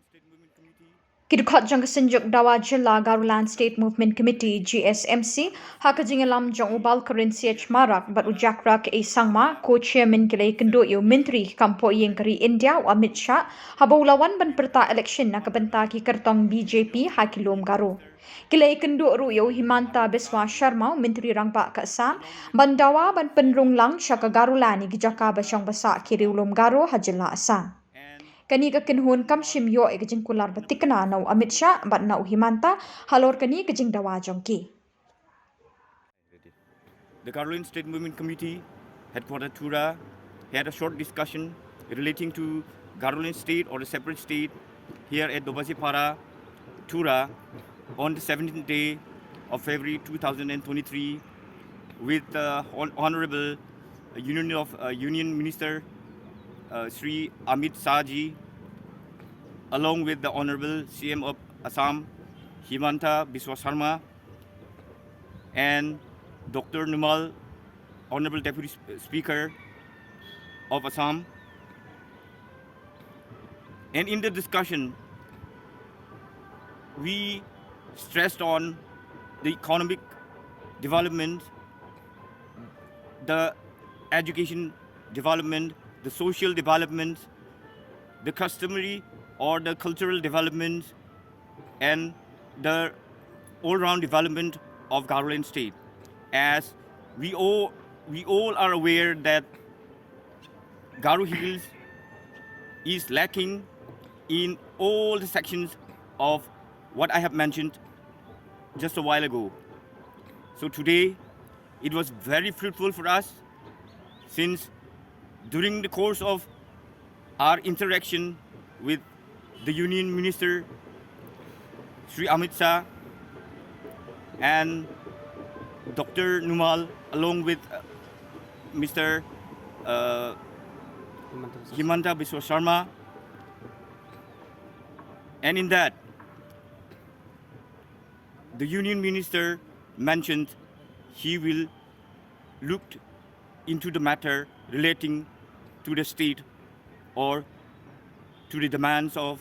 State Movement Committee. Dkhot synjuk Dawa Jylla Garoland State Movement Committee (Gsmc) jingialam jong Balkarin Ch Marak but Jakrak A Sangma co-chairmen iakynduh Myntri Rangbah India Amit Shah habulawan ban pyrta eleksyon na kabenta ki kyrtong BJP hakilum Garo. Iakynduh Himanta Biswa Sharma Myntri Rangbah ka Assam ban Dawa ban pynrung lang jaka Garoland jaka bashong basah ki riewlum Garo Jylla Assam. Kani ka kynhum shym yo jingkular batikna nau Amit Shah bat nau Himanta halor kani jing Dawa Jylla. The Garoland State Movement Committee, headquartered Tura, had a short discussion relating to Garoland State or a separate state here at Dawa Jylla Tura on the 17th day of February 2023 with Honorable Union Minister Sri Amit Shah ji, along with the Honorable CM of Assam, Himanta Biswa Sharma, and Dr. Numal, Honorable Deputy Speaker of Assam. And in the discussion, we stressed on the economic development, the education development, the social development, the customary or the cultural development, and the all-round development of Garoland State. As we all are aware that Garo Hills is lacking in all the sections of what I have mentioned just a while ago. So today, it was very fruitful for us, since during the course of our interaction with the Union Minister, Sri Amit Shah, and Dr. Numal, along with Mr. Himanta Biswa Sharma, and in that, the Union Minister mentioned he will look into the matter relating to the state or to the demands of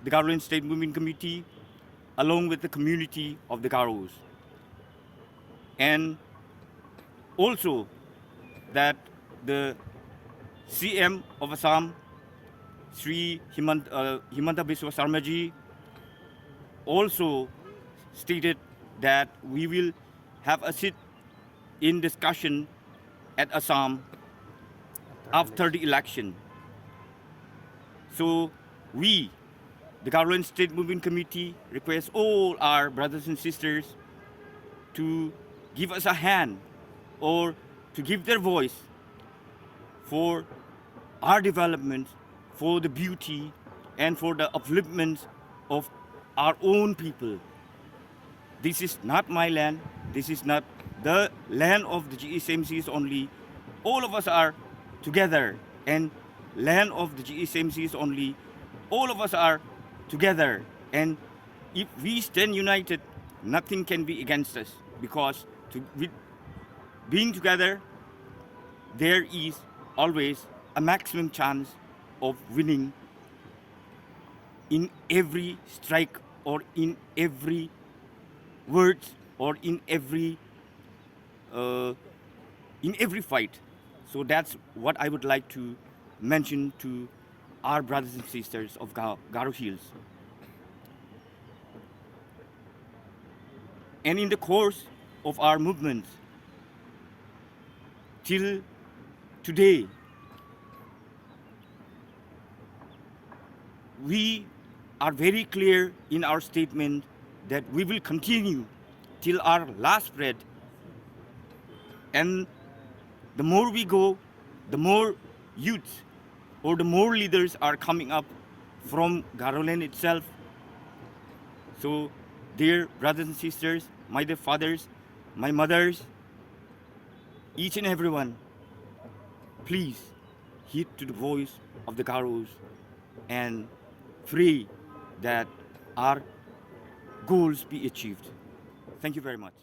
the Garoland State Movement Committee along with the community of the Garos. And also that the CM of Assam, Sri Himanta Biswa Sharma ji, also stated that we will have a sit in discussion at Assam after the election. So we, the Garoland State Movement Committee, request all our brothers and sisters to give us a hand or to give their voice for our development, for the beauty and for the upliftment of our own people. This is not my land. This is not the land of the Gsmcs only. All of us are together, and land of the Gsmcs only. All of us are together, and if we stand united, nothing can be against us, because with being together, there is always a maximum chance of winning in every strike or in every word or in every fight. So that's what I would like to mention to our brothers and sisters of Garo Hills. And in the course of our movement till today, we are very clear in our statement that we will continue till our last breath. And the more we go, the more youth or the more leaders are coming up from Garoland itself. So, dear brothers and sisters, my dear fathers, my mothers, each and everyone, please heed to the voice of the Garos and pray that our goals be achieved. Thank you very much.